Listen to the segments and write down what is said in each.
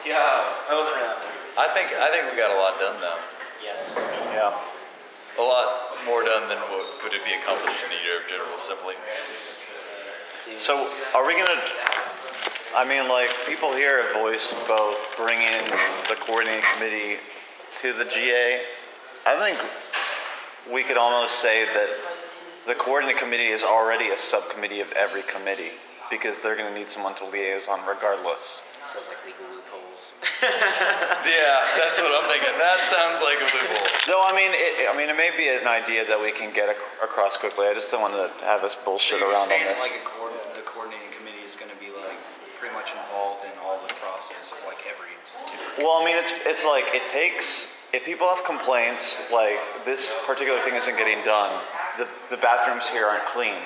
Yeah. I wasn't around. I think we got a lot done though. Yes. Yeah. A lot more done than what could be accomplished in a year of General Assembly. Dude. So are we gonna? I mean, like people here have voiced both bringing the coordinating committee to the GA. I think we could almost say that the coordinating committee is already a subcommittee of every committee because they're going to need someone to liaison regardless. It sounds like legal loopholes. Yeah, that's what I'm thinking. That sounds like a loophole. So I mean, it may be an idea that we can get across quickly. I just don't want to have us bullshit around on Saying this. like the coordinating committee is going to be like pretty much involved in all the process of like every different. Well, I mean, it's like it takes. If people have complaints, like this particular thing isn't getting done, the bathrooms here aren't clean.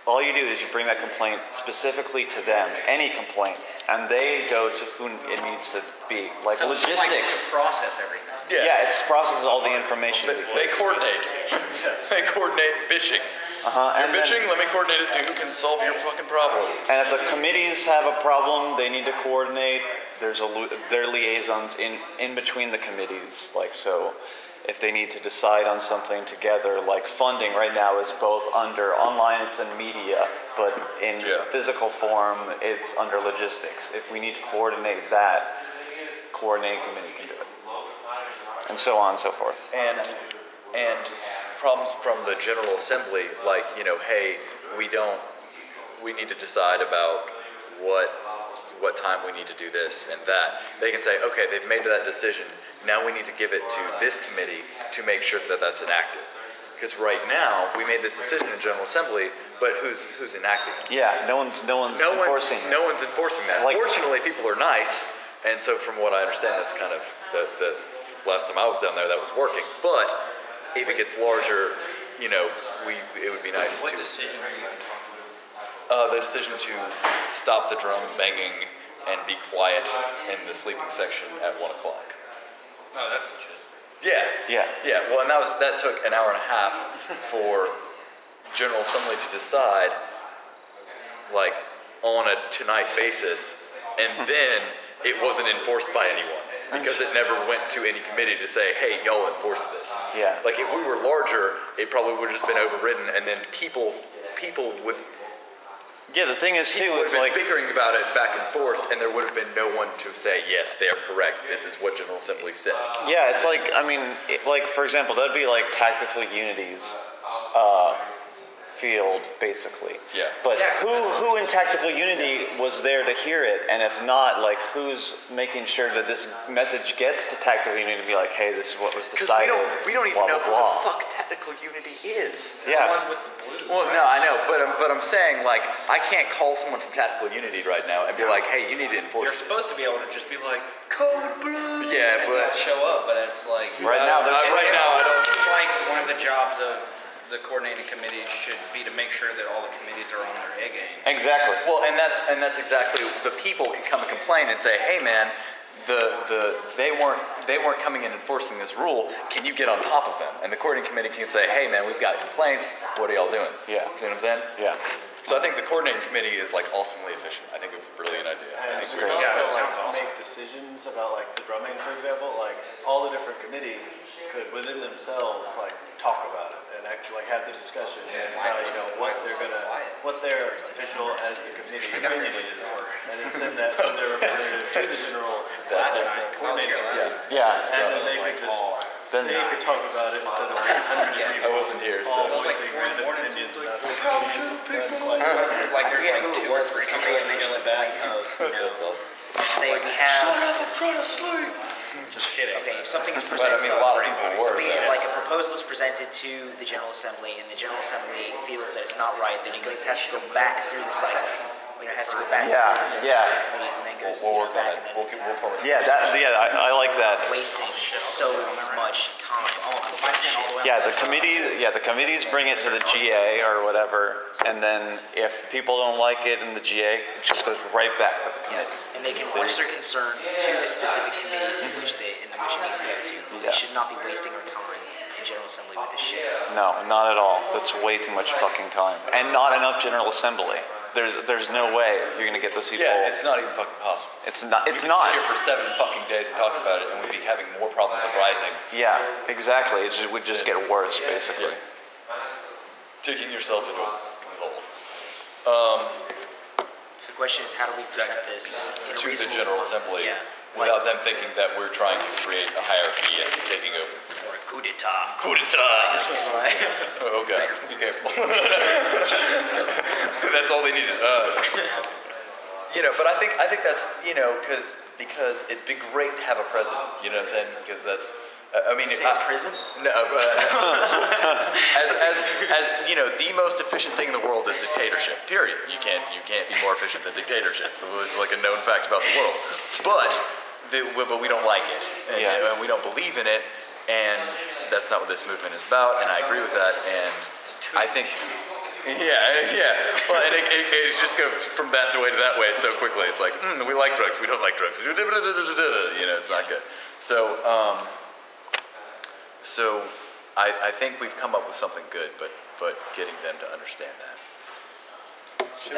All you do is you bring that complaint specifically to them, any complaint, and they go to who it needs to be, like So it's logistics. like to process everything. Yeah, it processes all the information. They coordinate. They coordinate bitching. And You're then- bitching, let me coordinate it to who can solve your fucking problem. And if the committees have a problem, they need to coordinate. Their liaisons in between the committees, like so. If they need to decide on something together, like funding right now is both under online, it's in media, but in physical form, it's under logistics. If we need to coordinate that, coordinating committee can do it, and so on and so forth. And problems from the General Assembly, like, hey, we need to decide about what time we need to do this and that. They can say, okay, they've made that decision. Now we need to give it to this committee to make sure that that's enacted. Because right now we made this decision in General Assembly, but who's enacting it? Yeah, no one's enforcing it. No one's enforcing that. Like- Fortunately, people are nice, and so from what I understand, that's kind of the last time I was down there, that was working. But if it gets larger, it would be nice What to. decision are you talking about? The decision to stop the drum banging and be quiet in the sleeping section at 1 o'clock. Oh, that's legit. Yeah. Well, and that took an hour and a half for General Assembly to decide, like, on a tonight basis, and then it wasn't enforced by anyone because it never went to any committee to say, hey, y'all enforce this. Yeah. Like, if we were larger, it probably would have just been overridden, and then people would. Yeah, the thing is too People would is have been like bickering about it back and forth, and there would have been no one to say, yes, they're correct. This is what General Assembly said. yeah, it's like I mean, like for example, that'd be like Tactical Unity's field basically. Yeah. But who in Tactical Unity was there to hear it, and if not, like who's making sure that this message gets to Tactical Unity to be like, hey, this is what was Because decided. we don't even blah, know blah, who blah. the fuck Tactical Unity is. The Yeah. ones with the blue. Well, no, I know, but I'm saying, like, I can't call someone from Tactical Unity right now and be like, hey, you need to enforce You're this. supposed to be able to just be like, code blue. Yeah, and but- they'll show up, but it's like. Right now, there's right now, I don't. It seems like one of the jobs of the coordinating committee should be to make sure that all the committees are on their A game. Exactly. Well, and that's exactly, the people can come and complain and say, hey, man, they weren't coming in enforcing this rule. Can you get on top of them? And the coordinating committee can say, hey, man, we've got complaints. What are y'all doing? Yeah. See what I'm saying? Yeah. So I think the coordinating committee is like awesomely efficient. I think it was a brilliant idea. I think great. Yeah, that Also, sounds awesome. make decisions about like the drumming, for example, like all the different committees could within themselves like talk about it and actually like have the discussion and decide, what their official as the committee opinion is, and then send that to their representative to the general. Last night, 'cause I was here last night. Yeah. And then they could just Then they could talk about it instead of like hundreds of I people wasn't here, all so. was like voicing 4 in the random morning, opinions so about it's like, Like there's like 2 or 3 somebody email it back That's awesome. Say we have. I'm trying to sleep. Just kidding. Okay, if something is But I presented, mean, a lot of people were. something but- like a proposal is presented to the General Assembly, and the General Assembly feels that it's not right, then it has to go back through the cycle. It has to go back Yeah, through yeah. the committees, and then goes We'll work on back, it. and then We'll forward it. I like that. wasting so much time. Oh my shit. Yeah, the committees bring it to the GA or whatever, and then if people don't like it in the GA, it just goes right back to the committee. Yes, and they can voice their concerns to the specific committees in which it needs to go to. Yeah. We should not be wasting our time in General Assembly with this shit. No, not at all. That's way too much fucking time, and not enough General Assembly. there's no way you're gonna get those people. Yeah, it's not even fucking possible. It's not. It's We could not. sit here for 7 fucking days and talk about it, and we'd be having more problems arising. Yeah, exactly. It just, would just get worse, basically. Digging yourself into a hole. So the question is, how do we present this in a To the reasonable General form? Assembly, Yeah. without them thinking that we're trying to create a hierarchy and taking over. Or a coup d'etat. Coup d'etat! Oh god, be careful. That's all they needed. But I think that's because it's been great to have a president. You know what I'm saying? Because that's. You say prison? No, as the most efficient thing in the world is dictatorship. Period. You can't be more efficient than dictatorship. It's like a known fact about the world. But we don't like it, and we don't believe in it, and that's not what this movement is about. And I agree with that. And I think, yeah. Well, and it just goes from that way to that way so quickly. It's like we like drugs, we don't like drugs. It's not good. So I think we've come up with something good, but getting them to understand that. So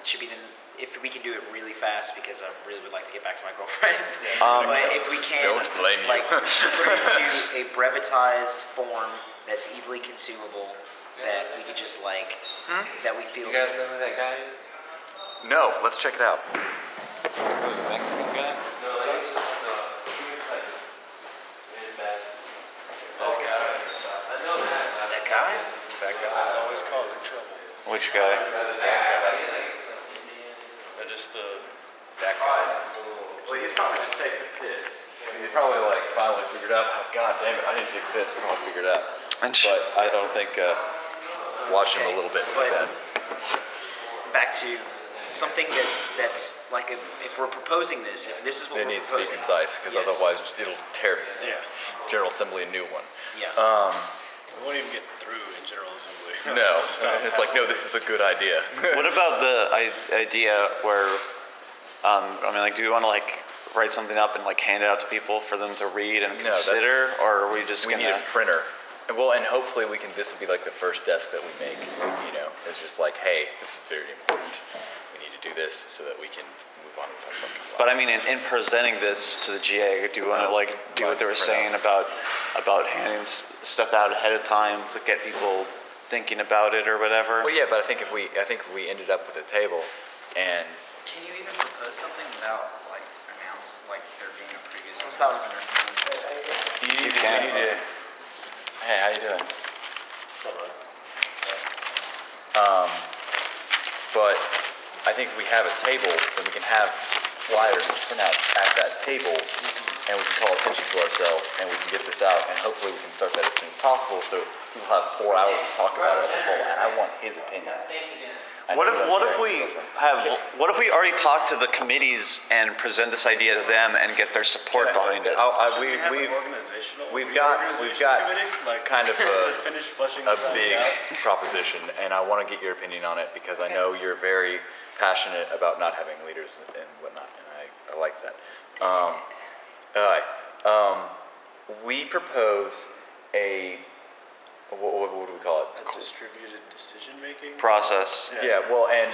should be the, if we can do it really fast, because I really would like to get back to my girlfriend. But if we can, Don't blame you. put it into a brevetized form that's easily consumable, that we could just that we feel. You guys know who that guy is? No, let's check it out. The Mexican guy? That guy? That guy's always causing trouble. Which guy? That guy. Well, he's probably just taking a piss. He probably finally figured out. Oh, God damn it! I didn't take a piss. He probably figured it out. And But I don't think watch him a little bit like that. Back to something that's like if we're proposing this, if this is what It we're needs to be proposing. concise because Yes. otherwise it'll tear Yeah. General Assembly a new one. Yeah. We won't even get through in General Assembly. No, it's like no, this is a good idea. What about the idea where, do we want to write something up and hand it out to people for them to read and No, that's- consider, or are we just We need gonna? a printer. Well, and hopefully this will be the first desk that we make. It's just hey, this is very important. We need to do this so that we can move on with our fucking lives. But in presenting this to the GA, do you want to do what they were saying about handing stuff out ahead of time to get people thinking about it or whatever? Well, yeah, but I think if we ended up with a table, and Can you even propose something without there being a previous stop. announcement or something? we can. need to. Hey, how you doing? But I think if we have a table, then we can have flyers and printouts at that table, and we can call attention to ourselves, and we can get this out, and hopefully we can start that as soon as possible, so people have 4 hours to talk about it as a whole. And I want his opinion. What if we already talked to the committees and present this idea to them and get their support behind it? We've We've got kind of to finish fleshing a this out. big proposition, and I want to get your opinion on it because I know you're very passionate about not having leaders and whatnot, and I like that. All right. We propose what do we call it? Distributed decision making Process. Yeah. Well, and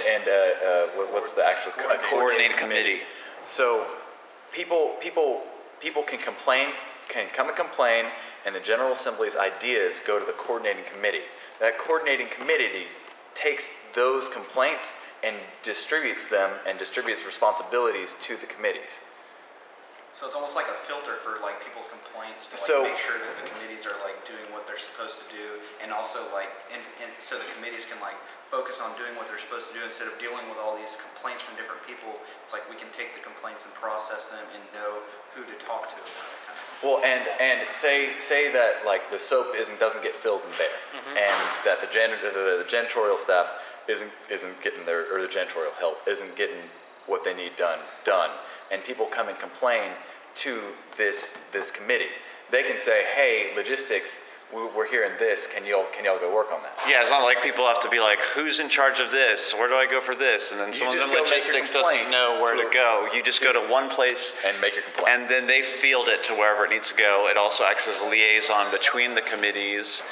what's the actual Coordinated committee. So people can come and complain, and the General Assembly's ideas go to the coordinating committee. That coordinating committee takes those complaints and distributes them and distributes responsibilities to the committees. So it's almost like a filter for people's complaints to make sure that the committees are doing what they're supposed to do, and also and so the committees can focus on doing what they're supposed to do instead of dealing with all these complaints from different people. It's we can take the complaints and process them and know who to talk to about it. Kind of. Well, and say that the soap doesn't get filled in there, and that the janitorial staff isn't getting the janitorial help isn't getting what they need done, and people come and complain to this committee. They can say, hey, logistics, we're hearing this, can y'all go work on that? Yeah, it's not like people have to be who's in charge of this? Where do I go for this? And then someone just in go make your logistics complaint doesn't know where to go. You just go to one place And make your complaint. and then they field it to wherever it needs to go. It also acts as a liaison between the committees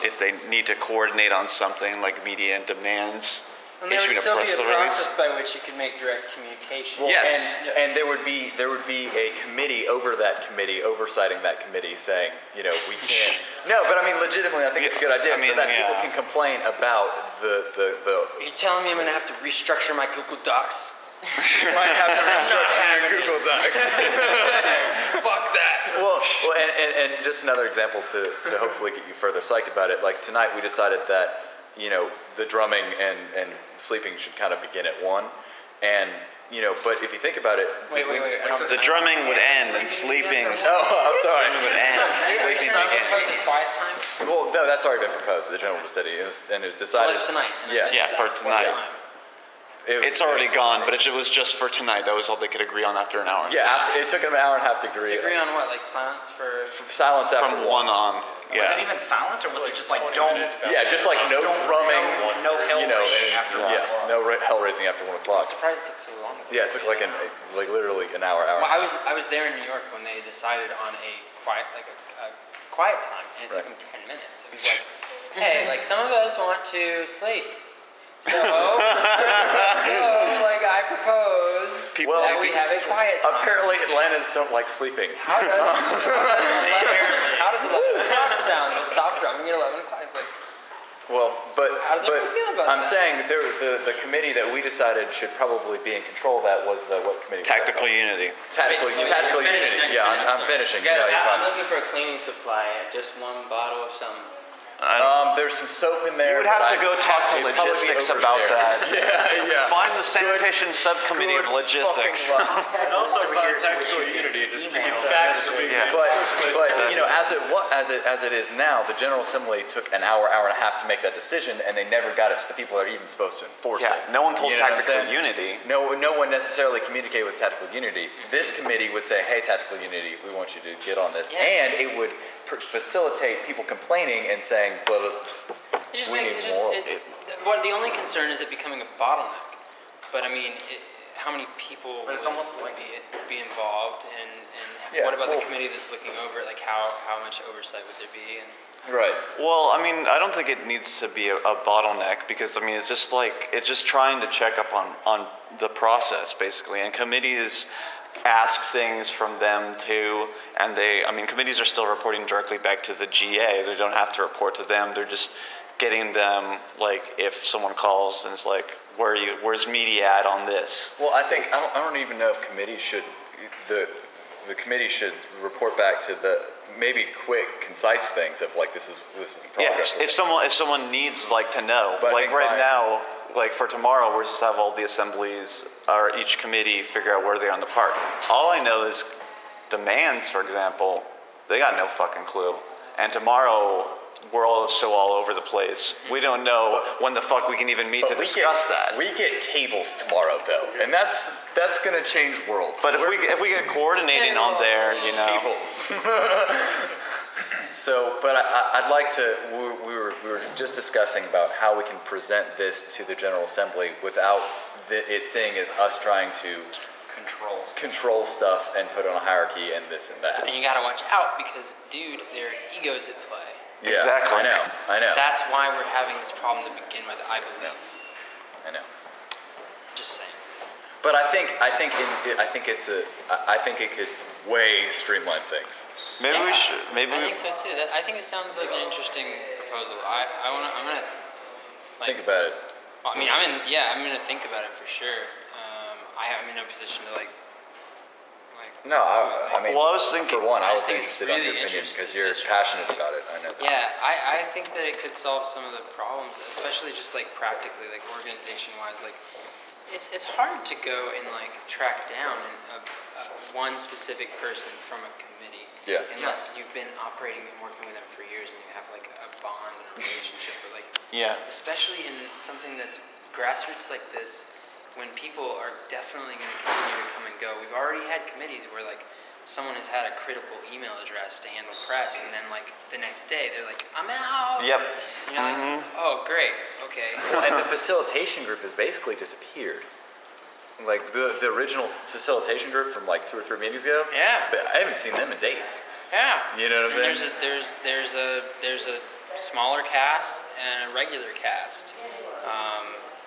if they need to coordinate on something like media and demands. And there issuing would a still press be a release. process by which you could make direct communication. Yes. And there would be a committee over that committee, oversighting that committee, saying, you know, we can't. No, but I mean, legitimately, I think it's a good idea, I mean, so that people yeah. can complain about the. Are you telling me I'm going to have to restructure my Google Docs? Might have to restructure your Google Docs. Fuck that. Well, and just another example to hopefully get you further psyched about it. Like tonight, we decided that, you know, the drumming and sleeping should kind of begin at 1, and you know, but if you think about it, Wait. The drumming would end and sleeping. Oh, I'm sorry. Would end. Sleeping Silence begins. and quiet time? Well, no, that's already been proposed to the general city. It was decided. Was tonight. Yeah. Yeah, for tonight. It was- It's already gone, but it was just for tonight. That was all they could agree on after an hour. Yeah, it took them an hour and a half to To agree. agree on what? Like silence for... Silence after From 1 on. Was it Yeah. even silence, or was it just like don't? Yeah, just like no drumming, no hell you know, raising after 1 yeah, o'clock. no hell raising after 1 I'm o'clock. surprised it took so long. Yeah, it took like literally an hour. Well, I was there in New York when they decided on a quiet quiet time, and it took Right. them 10 minutes. It was like, hey, like some of us want to sleep, so like I propose People that we think have a it's- quiet time. Apparently, Atlantis don't like sleeping. How does 11 o'clock sound? We'll stop drumming at 11 o'clock. It's like, Well, but How does everyone feel about I'm that? saying the committee that we decided should probably be in control of that was the what committee? was that Tactical called? unity. Tactical unity. Yeah, I'm finishing. Guys, No, you're I'm fine. looking for a cleaning supply. Just one bottle of something. There's some soap in there. You would have but to go talk to it'd probably be logistics over about there. that. Yeah. Find the sanitation subcommittee of Good logistics. fucking luck. And also about tactical unity to keep facts from being Yeah. But you know, as it is now, the General Assembly took an hour and a half to make that decision, and they never got it to the people that are even supposed to enforce Yeah, it. no one told You know what I'm Tactical saying? Unity. No one necessarily communicated with Tactical Unity. This committee would say, "Hey, Tactical Unity, we want you to get on this," Yeah. and it would facilitate people complaining and saying, "But It just we makes need it just. more." What the only concern is it becoming a bottleneck. But I mean, how many people But it's would almost like- be involved, and Yeah, what about well- the committee that's looking over it? Like how much oversight would there be? And Right. Well, I mean, I don't think it needs to be a bottleneck because I mean, it's just trying to check up on the process basically, and committees ask things from them too, and committees are still reporting directly back to the GA. They don't have to report to them. They're just getting them, like, if someone calls and is like, where's media at on this? Well, I think I don't even know if committees should the committee should report back to the maybe quick, concise things of like this is the Yeah, progress. if someone needs like to know, But I like think right by- now, like for tomorrow, we're supposed to have all the assemblies or each committee figure out where they are in the park. All I know is demands, for example, they got no fucking clue. And tomorrow, we're also all over the place. We don't know when the fuck we can even meet to discuss that. We get tables tomorrow though, and that's gonna change worlds. But if we get coordinating on there, you know. tables. So, but I'd like to. We were just discussing about how we can present this to the General Assembly without it seeing as us trying to control stuff and put on a hierarchy and this and that. you gotta watch out because, dude, there are egos at play. Yeah, Exactly. I know. That's why we're having this problem to begin with, I believe. I know. Just saying. But I think it could way streamline things. Maybe we Yeah, should. I think so too. I think it sounds like an interesting proposal. I'm gonna like, Think about it. I mean, I'm gonna think about it for sure. I'm in no position to like. No, I mean, Well, I was thinking- for one, I I was just think it's interested on your really opinion because you're interesting. passionate about it. I know. that. Yeah, I think that it could solve some of the problems, especially just like practically, like organization wise. Like, it's hard to go and like track down one specific person from a committee. Yeah. Unless you've been operating and working with them for years and you have like a bond and a relationship, or like. Yeah. Especially in something that's grassroots like this, when people are definitely going to continue to come and go. We've already had committees where like someone has had a critical email address to handle press, and then like the next day they're like, I'm out. Yep. You know, like, oh great, okay. Well, and the facilitation group has basically disappeared. Like the original facilitation group from like 2 or 3 meetings ago. Yeah. But I haven't seen them in days. Yeah. You know what I'm And saying? there's a smaller cast and a regular cast.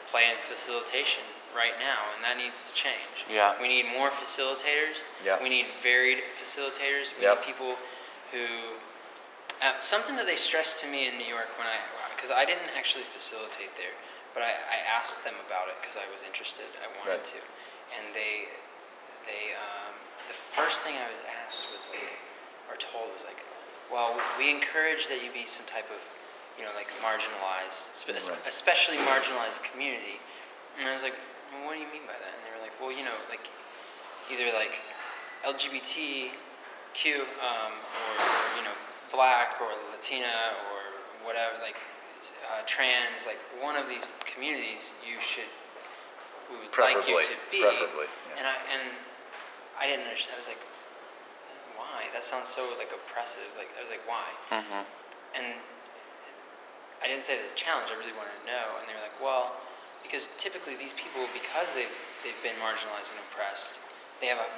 play in facilitation right now, and that needs to change. Yeah. We need more facilitators. Yeah. We need varied facilitators. We Yep. need people who. Something that they stressed to me in New York because I didn't actually facilitate there, but I asked them about it because I was interested. I wanted Right. to, and they the first thing I was asked was like, or told was like, well, we encourage that you be some type of, like marginalized, especially marginalized community. And I was like, well, what do you mean by that? And they were like, well, like either like LGBTQ or Black or Latina or whatever, like trans, like one of these communities we would like you to be. Preferably, yeah. And I didn't understand. I was like, why? That sounds so like oppressive. Like I was like, why? Mm-hmm. And I didn't say it as a challenge. I really wanted to know. And they were like, well, because typically these people, because they've been marginalized and oppressed, they have a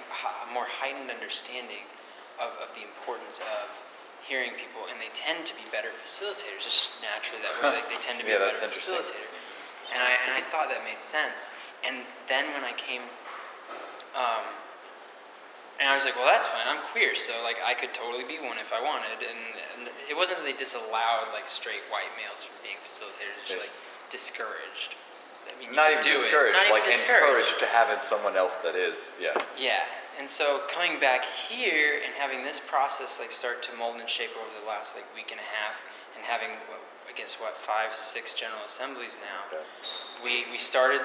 more heightened understanding of the importance of hearing people, and they tend to be better facilitators. Just naturally that way, like they tend to be Yeah, a that's better interesting. facilitator. And I thought that made sense. And then when I came, and I was like, well, that's fine. I'm queer, so like I could totally be one if I wanted. And it wasn't that they disallowed like straight white males from being facilitators. It's just like discouraged. I mean, you Not could even do it. discouraged, Not even like discouraged. encouraged to having someone else that is, yeah. Yeah, and so coming back here and having this process like start to mold and shape over the last like week and a half, and having I guess 5, 6 General Assemblies now, Okay. we started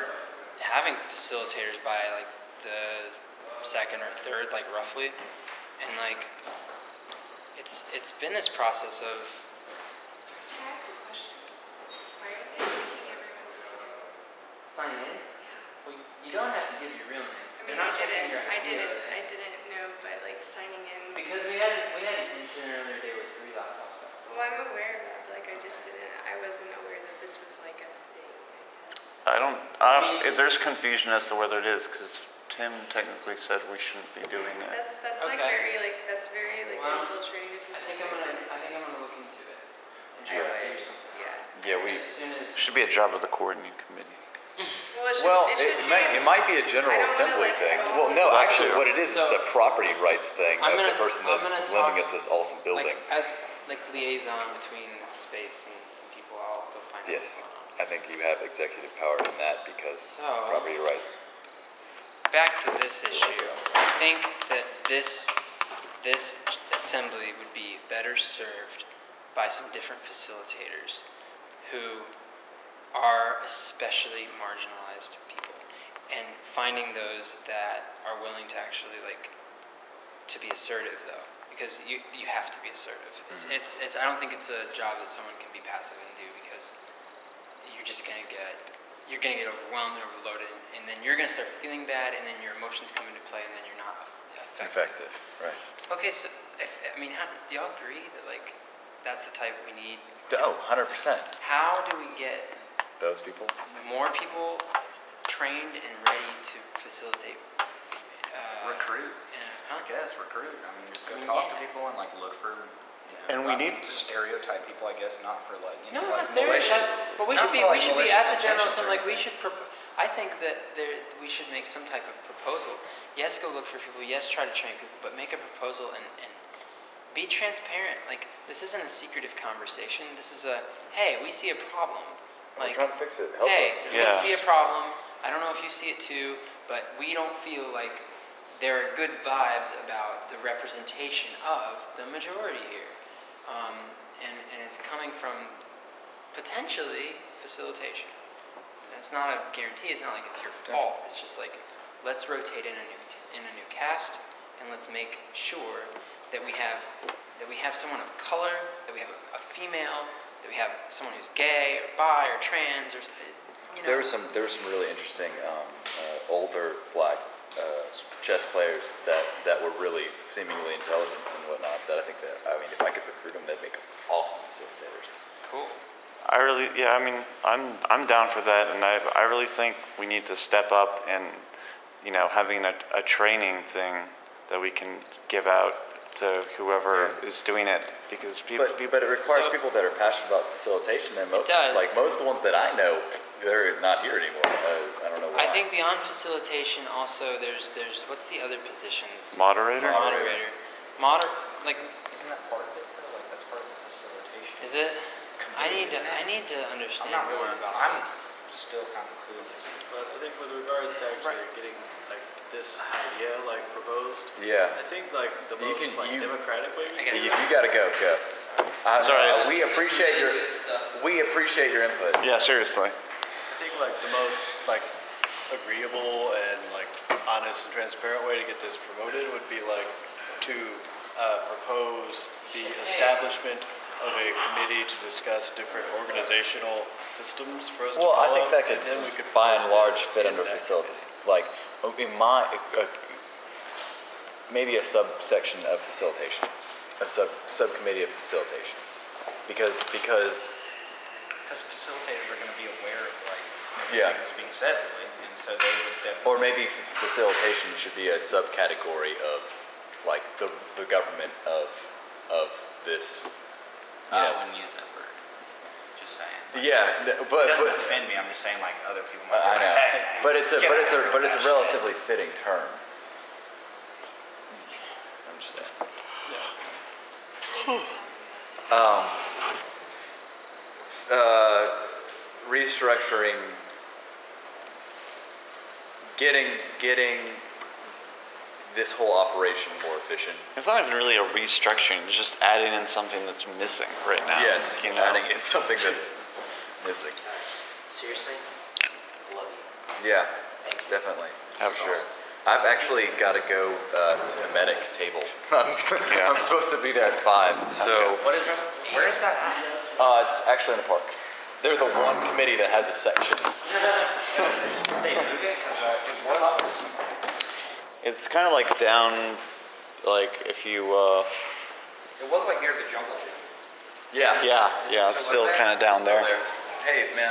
having facilitators by like the second or third, like roughly, and like it's been this process of. Can I ask a question? Why are they making everyone sign in? Sign in? Well, you don't have to give your real name. I They're mean, not checking your I ID, didn't are they? know, but like signing in. Because we had an incident earlier today with 3 laptops. Well, I'm aware of that, but like I wasn't aware that this was like a thing. I don't. There's confusion as to whether it is because Tim technically said we shouldn't be doing it. That's Okay. that's very Well, infiltrating. I think I'm gonna look into it and try to figure something. Yeah. Yeah, we As soon as should be a job of the coordinating committee. Well, it should it might be a general I don't wanna, assembly like, thing. I don't Well, wanna- no, That actually, too. what it is, it's So- a property rights thing I'm of gonna- the person I'm that's gonna lending talk- us this awesome building. like as like liaison between this space and some people, I'll go find out Yes, what's going on. I think you have executive power in that because So- property rights. Back to this issue, I think that this assembly would be better served by some different facilitators who are especially marginalized people, and finding those that are willing to actually to be assertive though, because you have to be assertive. It's I don't think it's a job that someone can be passive and do, because you're just gonna get overwhelmed and overloaded, and then you're gonna start feeling bad, and then your emotions come into play, and then you're not effective. Right. Okay, so do y'all agree that that's the type we need? Oh, 100%. How do we get Those people. more people trained and ready to facilitate? Recruit. Huh? I guess recruit. I mean, just go I mean, talk yeah. to people and look for. And we not need- to stereotype people, I guess, not for No, like not stereotypes, malicious- but we not should be for, we should be malicious at the general intentions or assembly. We should. I think that we should make some type of proposal. Yes, go look for people. Yes, try to train people, but make a proposal and be transparent. Like, this isn't a secretive conversation. This is hey, we see a problem. We're trying to fix it. Help Hey, us. we Yeah. see a problem. I don't know if you see it too, but we don't feel like there are good vibes about the representation of the majority here. And it's coming from potentially facilitation. It's not a guarantee. It's not like it's your fault. It's just like, let's rotate in a new cast, and let's make sure that we have someone of color, that we have a female, that we have someone who's gay or bi or trans, or There were some really interesting older black chess players that were really seemingly intelligent and whatnot. That I think that if I could recruit them, they'd make awesome facilitators. Cool. I'm down for that, and I really think we need to step up and, having a training thing that we can give out to whoever is doing it because people. But it requires So- people that are passionate about facilitation, and most does. most of the ones that I know, they're not here anymore. I don't know why. I think beyond facilitation, also there's what's the other position? Moderator? Moderator. Like, Isn't that part of it though? Like that's part of the facilitation. is it? I need to understand I'm not more really, about I'm this. still kind of clueless. But I think with regards to actually getting like this idea like proposed, Yeah. I think like the You most can- like you- democratic way. I gotta You gotta go. Sorry. We appreciate your input. Yeah, seriously. I think like the most like agreeable and like honest and transparent way to get this promoted would be like to propose the establishment of a committee to discuss different organizational systems for us to Well, follow. I think that could, and then we could by and propose large, this fit in under that facility. committee. Like, in maybe a subsection of facilitation, a subcommittee of facilitation, because Because facilitators are going to be aware of like Yeah. everything that's being said, really, and so they would definitely. or maybe facilitation should be a subcategory of like the government of this. You I know. wouldn't use that word. Just saying. Like, Yeah, It but doesn't offend me. I'm just saying like other people might. I be know, like, hey, but it's a get out of but here it's with a that relatively fitting term. I'm just saying. Restructuring, getting this whole operation more efficient. It's not even really a restructuring. It's just adding in something that's missing right now. Yes, you know. adding in something that's missing. Seriously? Love you. Yeah, Thank you. definitely. Have Sure. awesome. I've actually got to go to the medic table. Yeah. I'm supposed to be there at 5, so What is that? Where is that at? it's actually in the park. They're the one committee that has a section. They moved it because it was. It's kind of like down, like if you. It was like near the jungle gym. Yeah. Yeah, it's still kind of down Still there. Hey, man.